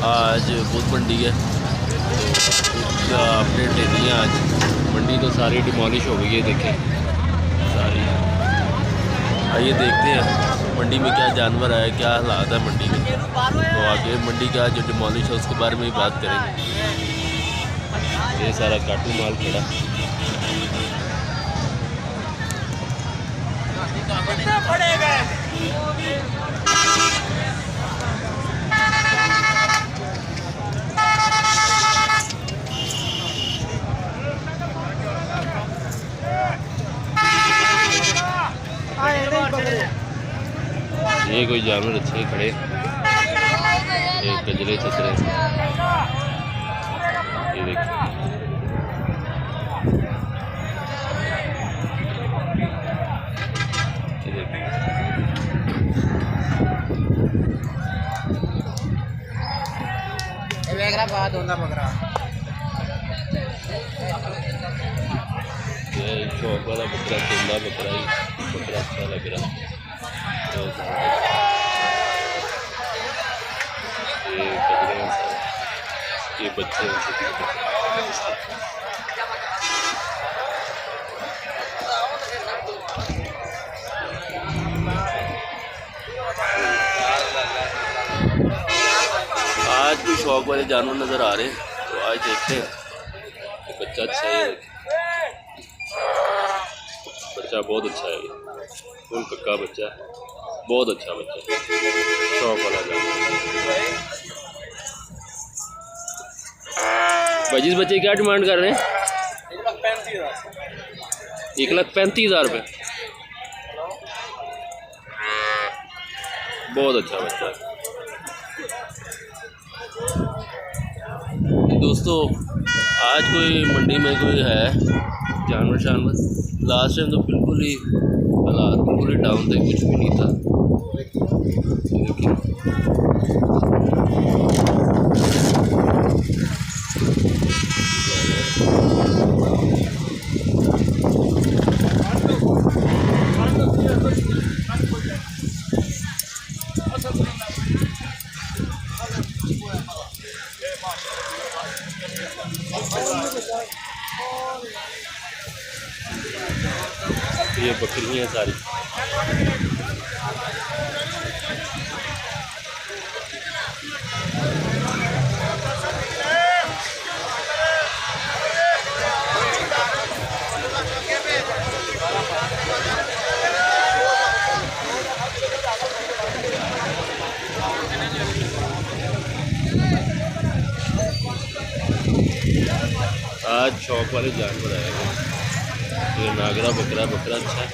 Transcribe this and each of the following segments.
आज बुध मंडी है तो अपडेट देनी है। आज मंडी तो सारी डिमोलिश हो गई है, देखें सारी। आइए देखते हैं मंडी में क्या जानवर है, क्या हालात है मंडी में। तो आगे मंडी का जो डिमोलिश है उसके बारे में ही बात करेंगे। ये सारा काटू माल खड़ा। ये कोई जानवर अच्छे खड़े, एक गजरे छतरे, ये देखिए। ये शौक वाला बकरा, चंदा बकरा ही बकरा अच्छा लग रहा है। ये बकरे हैं, ये बच्चे हैं। आज भी शौक वाले जानवर नज़र आ रहे हैं, तो आज देखते हैं। बच्चा अच्छा है, बच्चा बहुत अच्छा है, फुल पक्का बच्चा, बहुत अच्छा बच्चा, शौक वाला जानवर। भाई जिस बच्चे क्या डिमांड कर रहे हैं? 1,35,000 रुपये। बहुत अच्छा बच्चा है। दोस्तों आज कोई मंडी में कोई है जानवर शानवर? लास्ट टाइम तो बिल्कुल ही हालात बिल्कुल ही डाउन थे, कुछ भी नहीं था। ये बकरी है सारी। आज शौक वाले जानवर आएगा। ये नागरा बकरा, बकरा अच्छा है,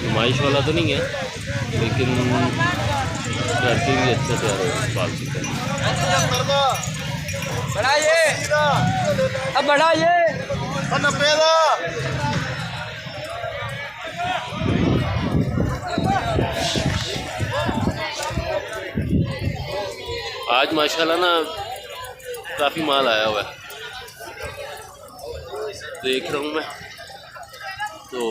नुमाइश वाला तो नहीं है लेकिन घर से भी अच्छा तैयार हो पाल सकते हैं। आज माशाल्लाह ना काफ़ी माल आया हुआ है, देख रहा हूँ मैं तो।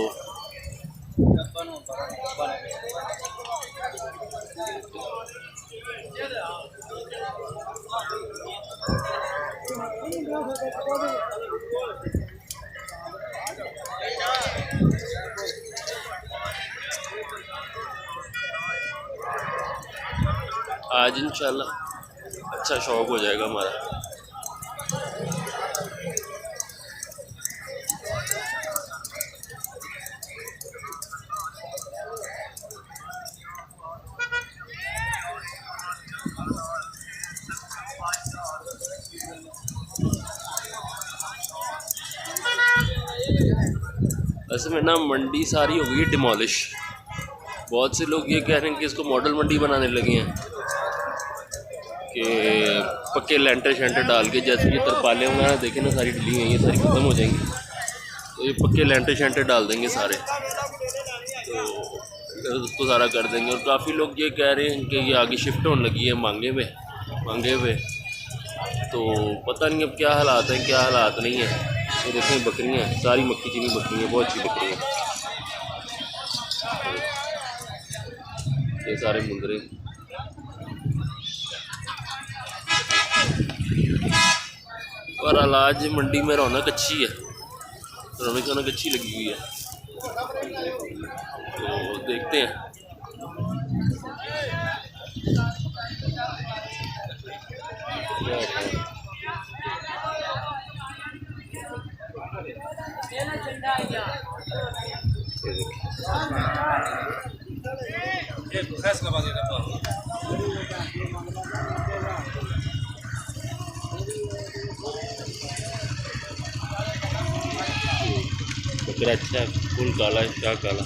आज इंशाल्लाह अच्छा शौक हो जाएगा हमारा। वैसे में ना मंडी सारी हो गई है डिमोलिश। बहुत से लोग ये कह रहे हैं कि इसको मॉडल मंडी बनाने लगे हैं कि पक्के लेंटर शेंटर डाल के, जैसे ये तरपालें वगैरह देखें ना सारी ढली हैं, ये सारी ख़त्म हो जाएंगी तो ये पक्के लेंटर शेंटर डाल देंगे सारे, तो उसको सारा कर देंगे। और काफ़ी लोग ये कह रहे हैं कि ये आगे शिफ्ट होने लगी है मांगे हुए, तो पता नहीं अब क्या हालात हैं क्या हालात नहीं है। तो देखें बकरियाँ सारी मक्खी चीनी बकरियाँ, बहुत अच्छी बकरियाँ, ये सारे मुंदरे। और आज मंडी में रौनक अच्छी है, रौनक अच्छी लगी हुई है, तो देखते हैं। बकरा अच्छा है, फुल काला है, शाह काला।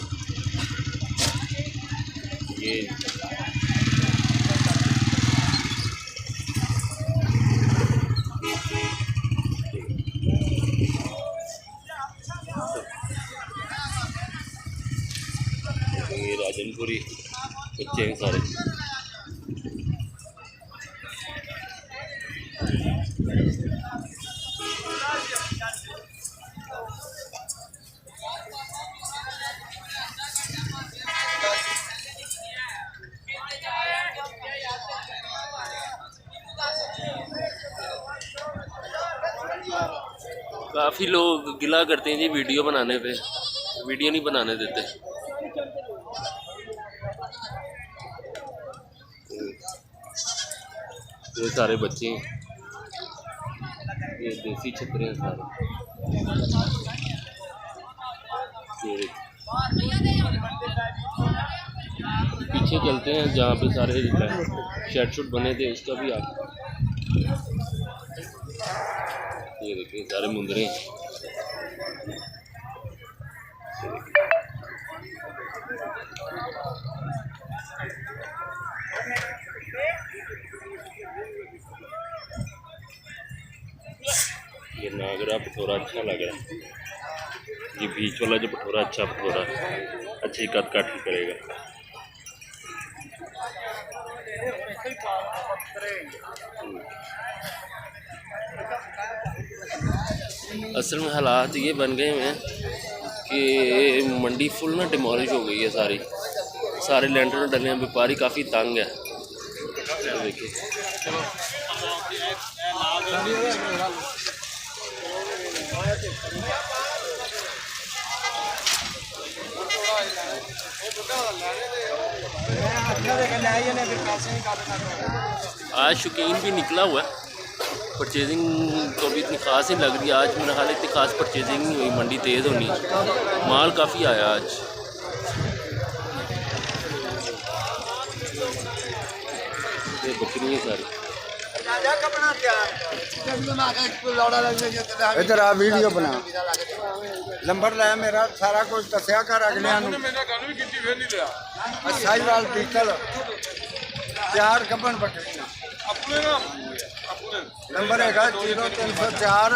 ये राजनपुरी बच्चे हैं सारे। काफ़ी लोग गिला करते हैं जी वीडियो बनाने पे, वीडियो नहीं बनाने देते। ये सारे बच्चे हैं, ये देसी छतरे हैं सारे। पीछे चलते हैं जहाँ पे सारे शेड शूट बने थे, उसका भी आप ये देखिए सारे मुंदरे हैं। ये नागरा भटोरा अच्छा लग रहा है, ये बीच वाला जो भटोरा अच्छा भटोरा अच्छी कट काट ही करेगा। असल में हालात ये बन गए हैं कि मंडी फुल ना डिमोलिश हो गई है सारी, सारे लेंटर डले हैं, व्यापारी काफ़ी तंग है। देखिए आज शौकीन भी निकला हुआ है, परचेजिंग तो भी इतनी ख़ास नहीं लग रही आज, मेरा ख्याल इतनी ख़ास परचेजिंग नहीं हुई, मंडी तेज़ होनी, माल काफ़ी आया आज। ये बकरी है सारी। इधर आ वीडियो बना, नंबर लाया मेरा सारा कुछ दसिया कर अगले साहिवाल पीतल चार कपन बकरियां। नंबर है 0304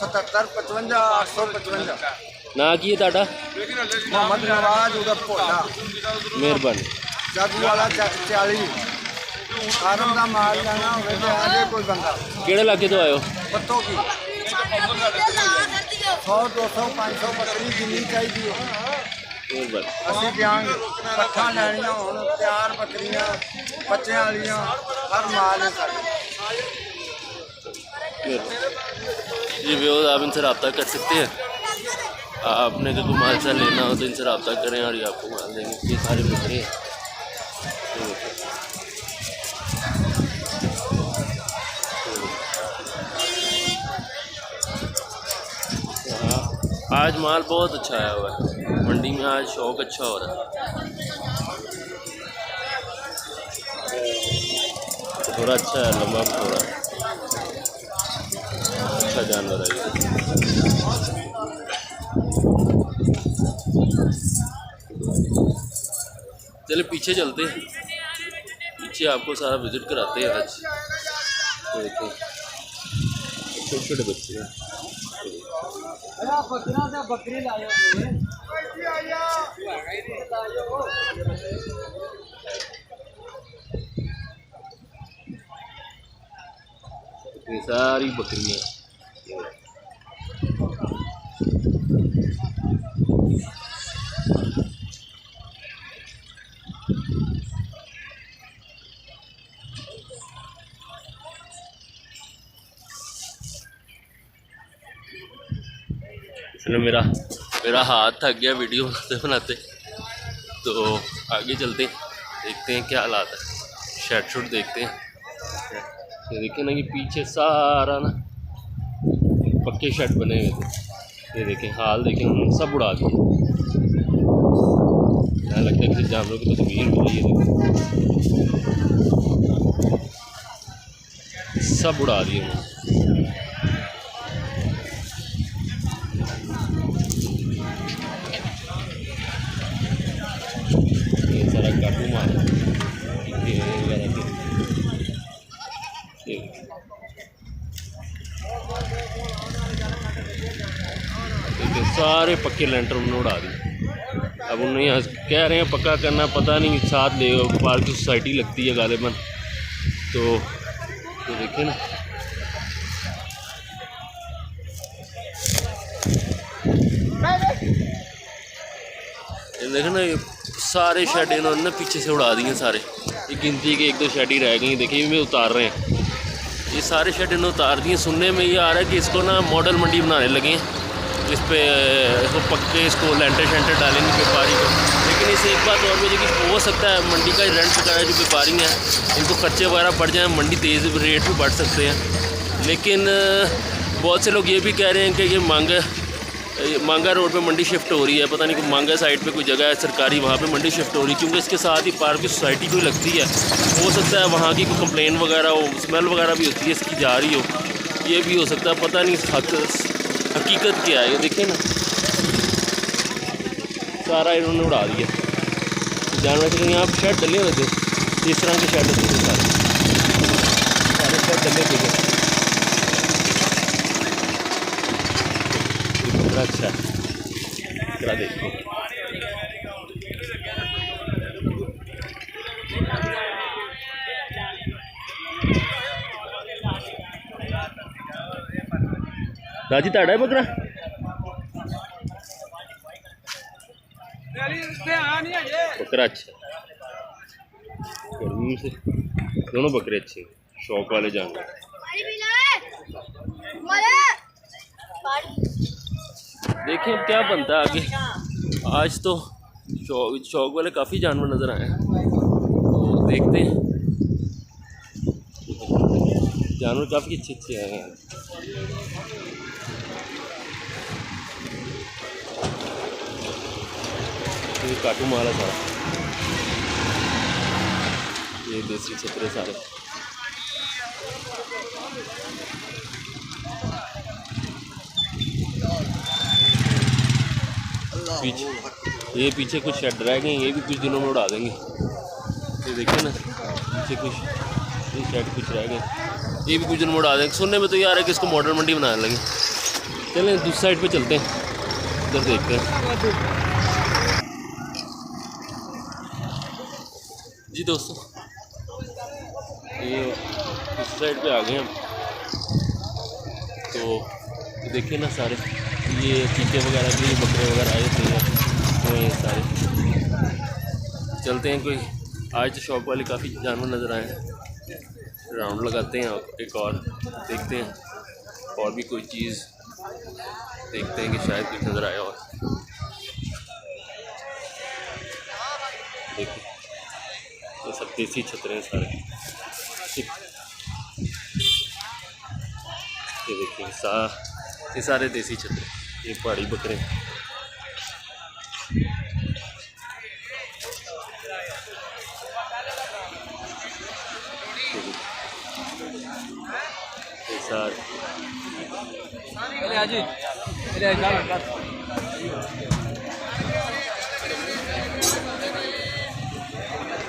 77 55 855। ना की ताड़ा मोहम्मद नवाज उधर भोला मेहरबानी। जग वाला जग 40 फार्म का माल लेना होवे तो आजे कोई बंदा। केड़े इलाके तो आयो? पत्तों की 100 200 500 बकरी जिन्नी चाहिए ਅਸੀਂ ਦਿਆਂਗੇ। ਪੱਠਾਂ ਲੈਣੀਆਂ ਹੁਣ ਤਿਆਰ ਬੱਕਰੀਆਂ ਬੱਚਿਆਂ ਵਾਲੀਆਂ हर माल है सारे। जी व्यूअर्स आप इनसे रब्ता कर सकते हैं, आपने कोई माल सा लेना हो तो इनसे रब्ता करें और ये आपको माल देंगे। ये सारे बकरे हैं। आज माल बहुत अच्छा आया हुआ है मंडी में, आज शौक अच्छा हो रहा है। थोड़ा अच्छा है, लंबा थोड़ा अच्छा जानवर है। चले पीछे चलते हैं, पीछे आपको सारा विजिट कराते हैं आज। देखो छोटे छोटे बच्चे हैं। ये सारी बकरियां इसने मेरा हाथ थक गया वीडियो बनाते बनाते, तो आगे चलते हैं, देखते हैं क्या हालात है। शेड शूट देखते हैं। ये देखें ना, ये पीछे सारा ना पक्के शेड बने हुए थे। ये देखें हाल देखें, उन्होंने सब उड़ा दिए। यहाँ लगता है किसी जानवरों की तस्वीर मिली है, सब उड़ा दिए उन्होंने। ये सारा काटू मार सारे पक्के लेंटर उन्होंने उड़ा दिए। अब उन्हें यहाँ कह रहे हैं पक्का करना, पता नहीं साथ ले पार्क की सोसाइटी लगती है गालिबन, तो देखें ना ये देखें ना, ये सारे शेड इन्होंने ना पीछे से उड़ा दिए सारे। ये गिनती के 1-2 शेड ही रह गई। देखिए इनमें उतार रहे हैं, ये सारे शेड इन्होंने उतार दिए। सुनने में ये आ रहा है कि इसको ना मॉडल मंडी बनाने लगे हैं, इस पे इसको पक्के इसको लेंटर शेंटर डालेंगे व्यापारी को। लेकिन इससे एक बात और मुझे कि हो सकता है मंडी का रेंट वगैरह जो व्यापारी हैं इनको खर्चे वगैरह बढ़ जाएँ, मंडी तेज़ रेट भी बढ़ सकते हैं। लेकिन बहुत से लोग ये भी कह रहे हैं कि ये मांगा रोड पे मंडी शिफ्ट हो रही है। पता नहीं कि मांगा साइड पे कोई जगह है सरकारी, वहाँ पे मंडी शिफ्ट हो रही है, क्योंकि इसके साथ ही पार्क की सोसाइटी कोई लगती है। हो सकता है वहाँ की कोई कंप्लेन वगैरह हो, स्मेल वगैरह भी होती है इसकी जा रही हो, ये भी हो सकता है। पता नहीं हकीकत क्या है। ये देखिए ना सारा इन्होंने उड़ा दिया। जानवर के यहाँ शेड डले हुए थे, इस तरह के शेड होते थे सारे शेड डले थे। अच्छा क्या देखो, दादी ताड़ा है बकरा बकरा अच्छा, गर्मी से दोनों बकरे अच्छे, शौक वाले जानवर। देखिए अब क्या बनता है आगे। आज तो शौक वाले काफ़ी जानवर नज़र आए हैं, तो देखते हैं। जानवर काफ़ी अच्छे अच्छे आए हैं। ये काटू माल है सारा, ये देसी छतरे सारे। पीछे कुछ शेड रह गए, ये भी कुछ दिनों में उड़ा देंगे। ये देखिए ना पीछे कुछ ये शेड कुछ रह गए, ये भी कुछ दिनों में उड़ा देंगे। सुनने में तो यार है कि इसको मॉडल मंडी बनाने लगे। चलें दूसरी साइड पे चलते हैं, उधर देखते हैं। जी दोस्तों ये इस साइड पे आ गए हम, तो देखिए ना सारे ये चीते वगैरह के बकरे वगैरह आए थे, तो ये सारे चलते हैं। कोई आज तो शॉप वाले काफ़ी जानवर नज़र आए हैं, राउंड लगाते हैं एक और देखते हैं, और भी कोई चीज़ देखते हैं कि शायद कुछ नज़र आया। और देखिए ये सब देसी छतरे हैं सारे। ये देखिए ये सारे देसी छतरे, ये पहाड़ी बकरे। ये सारे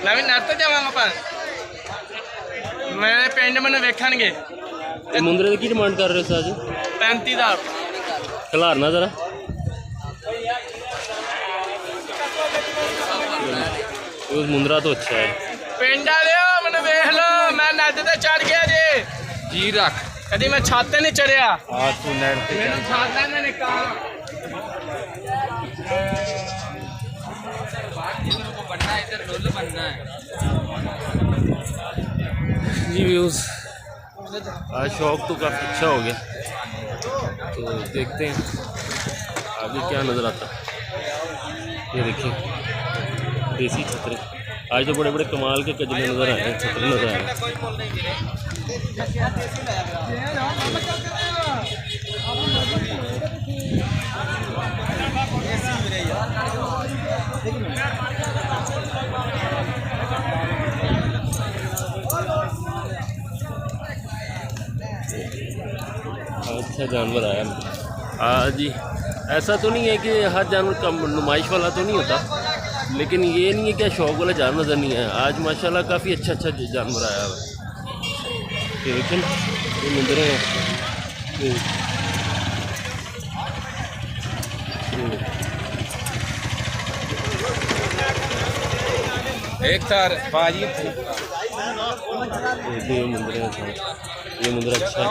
नवीन नाश्ता जावांगा मेरे पिंड मैंने वेखणगे। मुंदरे की डिमांड कर रहे हो आज? 35,000 खिलारना जरा मुंदरा तो अच्छा है। पिंड वाले मैंने वेख लो, मैं नद ते चढ़ गया जी रख, कभी मैं छाते नहीं चढ़िया। जी व्यूज़ आज शौक तो काफ़ी अच्छा हो गया, तो देखते हैं आगे क्या नज़र आता है, ये देखिए देसी छतरे। आज तो बड़े बड़े कमाल के कजले नज़र आए हैं, छतरे नज़र आए हैं। अच्छा जानवर आया आज ही। ऐसा तो नहीं है कि हर जानवर का नुमाइश वाला तो नहीं होता, लेकिन ये नहीं है कि शौक वाला जानवर नज़र नहीं आया। आज माशाल्लाह काफ़ी अच्छा अच्छा जानवर आया हुआ है। ये देखिए ना, ये मुंदरे हैं। एक तार बाजी ये मुंदरे हैं, ये मुंदरा अच्छा है।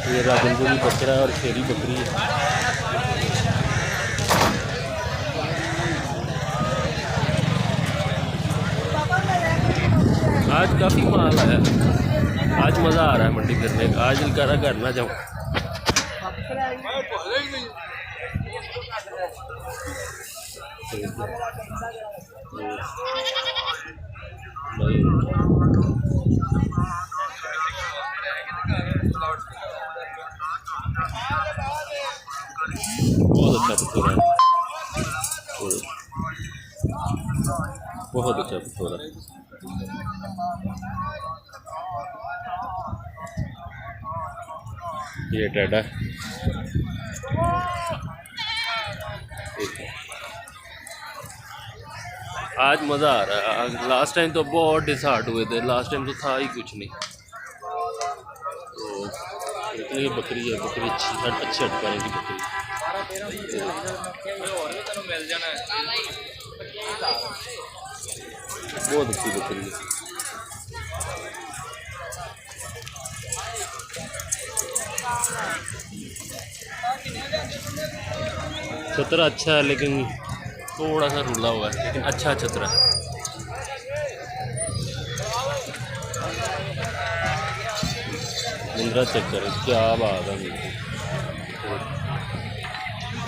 ये राजनपुरी बकरा और शेरी बकरी है। आज काफ़ी माल आया, आज मज़ा आ रहा है मंडी फिरने का। आज दिल कर रहा घर ना जाऊँ। बहुत अच्छा पिथौरा है, बहुत अच्छा पिथौरा। ये टेढ़ा है। आज मज़ा आ रहा है। आज लास्ट टाइम तो बहुत डिसहार्ट हुए थे, लास्ट टाइम तो था ही कुछ नहीं। तो ये बकरी है, बकरी अच्छी हटकाने की बकरी। बहुत अच्छी बकरी है। छतरा अच्छा है, लेकिन थोड़ा सा रुला हुआ है, लेकिन अच्छा छतरा है। मुंदरा चेक करें, क्या बात है।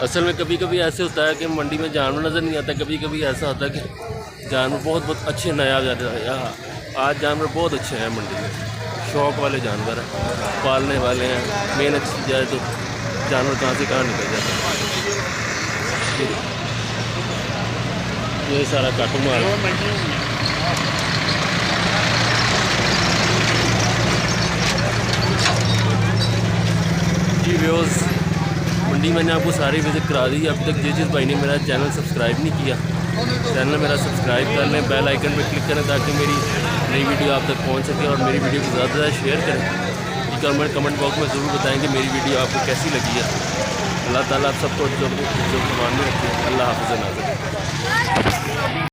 असल में कभी कभी ऐसे होता है कि मंडी में जानवर नज़र नहीं आता, कभी कभी ऐसा होता है कि जानवर बहुत अच्छे नया जाते हैं। यहाँ आज जानवर बहुत अच्छे हैं मंडी में, शौक़ वाले जानवर हैं, पालने वाले हैं। मेहनत की जाए तो जानवर कहाँ से कहाँ निकल जाते हैं। ये सारा काटू माल जी व्यूअर्स, मंडी मैंने आपको सारी विज़िट करा दी। अभी तक जिस भाई ने मेरा चैनल सब्सक्राइब नहीं किया, चैनल मेरा सब्सक्राइब कर लें, बेल आइकन पर क्लिक करें ताकि मेरी नई वीडियो आप तक पहुंच सके। और मेरी वीडियो को ज़्यादा से ज़्यादा शेयर करें। कमेंट बॉक्स में ज़रूर बताएं कि मेरी वीडियो आपको कैसी लगी है। अल्लाह ताला आप सबको जो मान में रखें। अल्लाह हाफ़िज़।